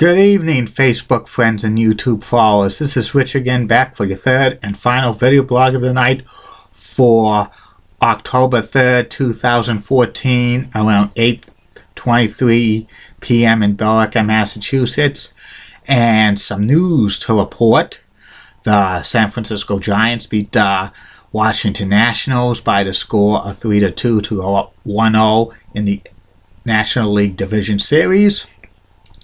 Good evening, Facebook friends and YouTube followers. This is Rich again, back for your third and final video blog of the night for October 3rd, 2014, around 8:23 p.m. in Billerica, Massachusetts. And some news to report. The San Francisco Giants beat the Washington Nationals by the score of 3-2 to 1-0 in the National League Division Series.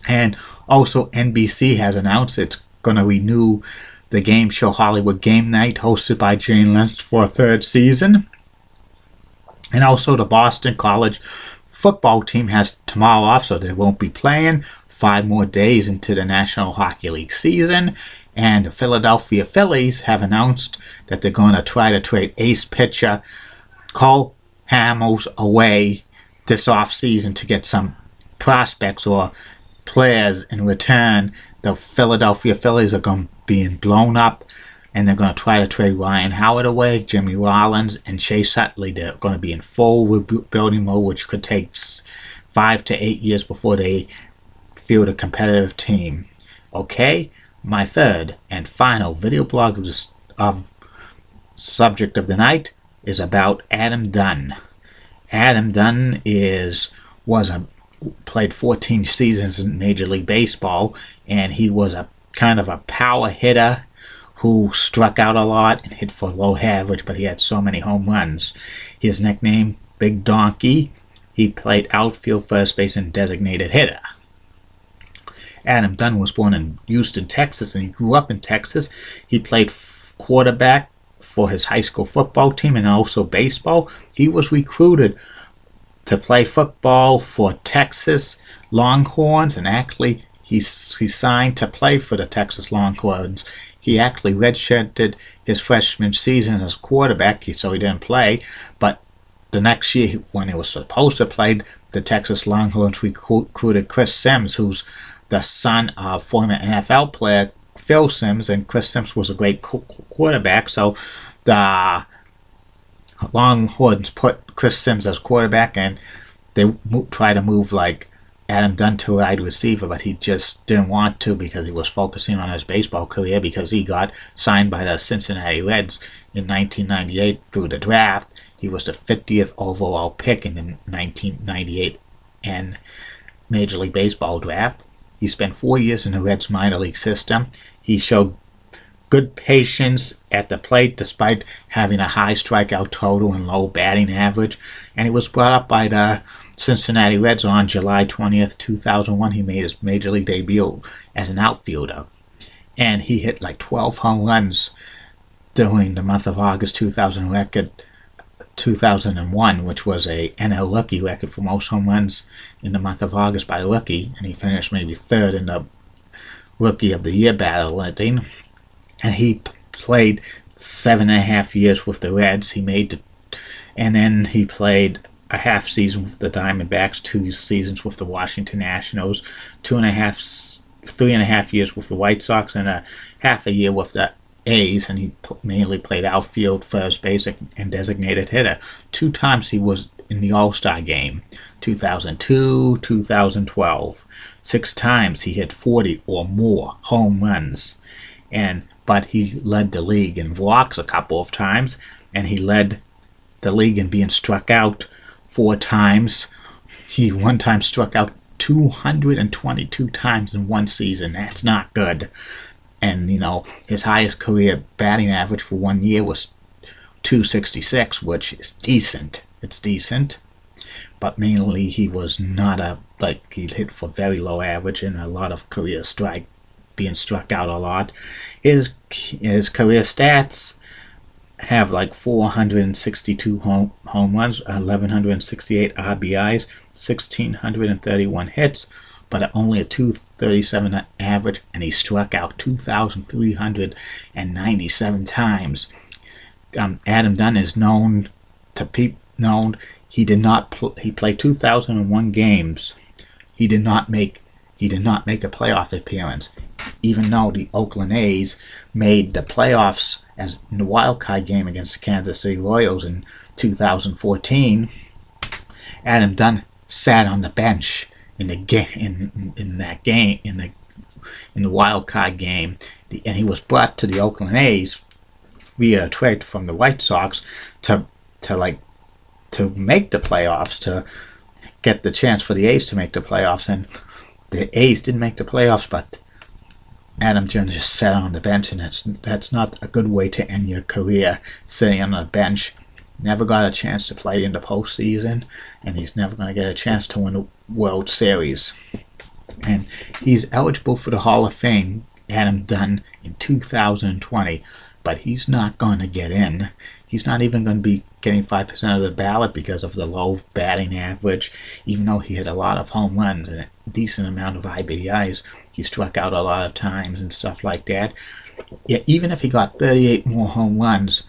And also, NBC has announced it's going to renew the game show Hollywood Game Night, hosted by Jane Lynch, for a third season. And also, the Boston College football team has tomorrow off, so they won't be playing 5 more days into the National Hockey League season. And the Philadelphia Phillies have announced that they're going to try to trade ace pitcher Cole Hamels away this offseason to get some prospects or players in return. The Philadelphia Phillies are going to be blown up, and they're going to try to trade Ryan Howard away, Jimmy Rollins, and Chase Utley. They're going to be in full rebuilding mode, which could take 5 to 8 years before they field a competitive team. Okay, my third and final video blog of subject of the night is about Adam Dunn. Adam Dunn played 14 seasons in Major League Baseball, and he was a kind of a power hitter who struck out a lot and hit for low average, but he had so many home runs. His nickname, Big Donkey. He played outfield, first base, and designated hitter. Adam Dunn was born in Houston, Texas, and he grew up in Texas. He played quarterback for his high school football team and also baseball. He was recruited to play football for Texas Longhorns, and actually he signed to play for the Texas Longhorns. He actually redshirted his freshman season as quarterback, so he didn't play. But the next year, when he was supposed to play, the Texas Longhorns recruited Chris Sims, who's the son of former NFL player Phil Sims, and Chris Sims was a great quarterback. So the Longhorns put Chris Sims as quarterback, and they try to move like Adam Dunn to wide receiver, but he just didn't want to because he was focusing on his baseball career, because he got signed by the Cincinnati Reds in 1998 through the draft. He was the 50th overall pick in the 1998 and Major League Baseball draft. He spent 4 years in the Reds minor league system. He showed good patience at the plate despite having a high strikeout total and low batting average. And he was brought up by the Cincinnati Reds on July 20th, 2001. He made his major league debut as an outfielder. And he hit like 12 home runs during the month of August 2001, which was a NL rookie record for most home runs in the month of August by a rookie. And he finished maybe third in the Rookie of the Year balloting. And he played 7.5 years with the Reds. And then he played a half season with the Diamondbacks, 2 seasons with the Washington Nationals, 3.5 years with the White Sox, and a half a year with the A's. And he mainly played outfield, first base, and designated hitter. 2 times he was in the All-Star game, 2002, 2012. 6 times he hit 40 or more home runs. But he led the league in walks a couple of times, and he led the league in being struck out 4 times. He one time struck out 222 times in one season. That's not good. And, his highest career batting average for 1 year was .266, which is decent. It's decent. But mainly he was not he hit for very low average and a lot of career being struck out a lot. His career stats have like 462 home runs, 1,168 RBIs, 1,631 hits, but only a .237 average, and he struck out 2,397 times. Adam Dunn is known. He played 2,001 games. He did not make a playoff appearance, even though the Oakland A's made the playoffs as in the wild card game against the Kansas City Royals in 2014. Adam Dunn sat on the bench in that game in the in the wild card game, and he was brought to the Oakland A's via a trade from the White Sox to make the playoffs, to get the chance for the A's to make the playoffs. And the A's didn't make the playoffs, but Adam Jones just sat on the bench, and that's not a good way to end your career, sitting on the bench. Never got a chance to play in the postseason, and he's never going to get a chance to win a World Series. And he's eligible for the Hall of Fame, Adam Dunn, in 2020, but he's not going to get in. He's not even going to be getting 5% of the ballot because of the low batting average, even though he had a lot of home runs and a decent amount of RBIs. He struck out a lot of times and stuff like that. Yeah, even if he got 38 more home runs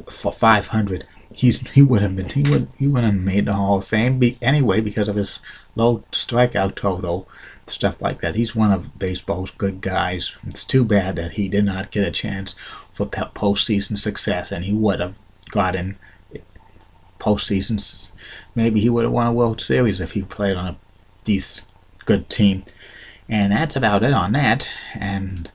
for 500, he would have made the Hall of Fame anyway, because of his low strikeout total, stuff like that. He's one of baseball's good guys. It's too bad that he did not get a chance for postseason success, and he would have gotten postseasons. Maybe he would have won a World Series if he played on a decent, good team. And that's about it on that. And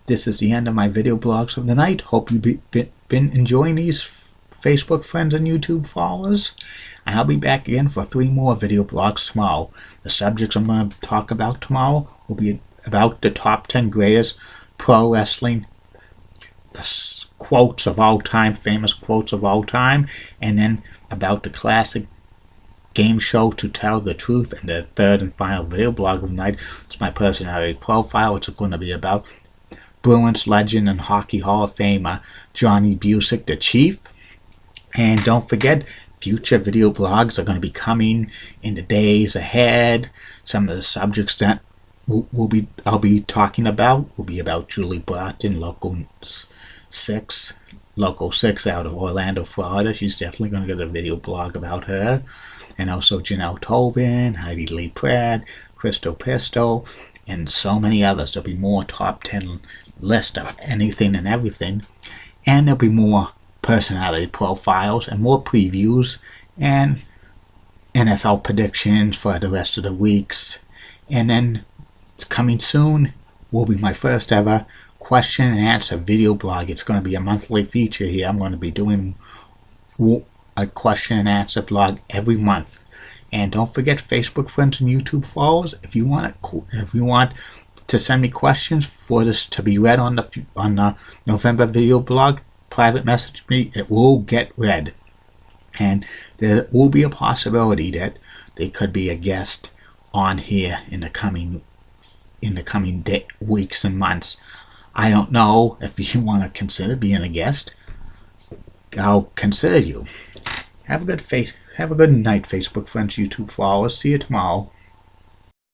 this is the end of my video blogs of the night. Hope you've been enjoying these, Facebook friends and YouTube followers. And I'll be back again for 3 more video blogs tomorrow. The subjects I'm going to talk about tomorrow will be about the top 10 greatest pro wrestling quotes of all time, famous quotes of all time, and then about the classic game show To Tell the Truth. And the third and final video blog of the night is my personality profile, which is going to be about Bruins legend and Hockey Hall of Famer Johnny Busick, the Chief. And don't forget, future video blogs are going to be coming in the days ahead. Some of the subjects that I'll be talking about will be about Julie Broughton, Local 6 out of Orlando, Florida. She's definitely going to get a video blog about her. And also Janelle Tobin, Heidi Lee Pratt, Crystal Pisto, and so many others. There'll be more top 10 list of anything and everything. And there'll be more personality profiles and more previews and NFL predictions for the rest of the weeks. And then it's coming soon will be my first ever question and answer video blog. It's going to be a monthly feature here. I'm going to be doing a question and answer blog every month. And don't forget, Facebook friends and YouTube followers, if you want to send me questions for this to be read on the November video blog, private message me. It will get read, and there will be a possibility that they could be a guest on here in the coming weeks and months. I don't know if you want to consider being a guest. I'll consider you. Have a good night, Facebook friends, YouTube followers. See you tomorrow.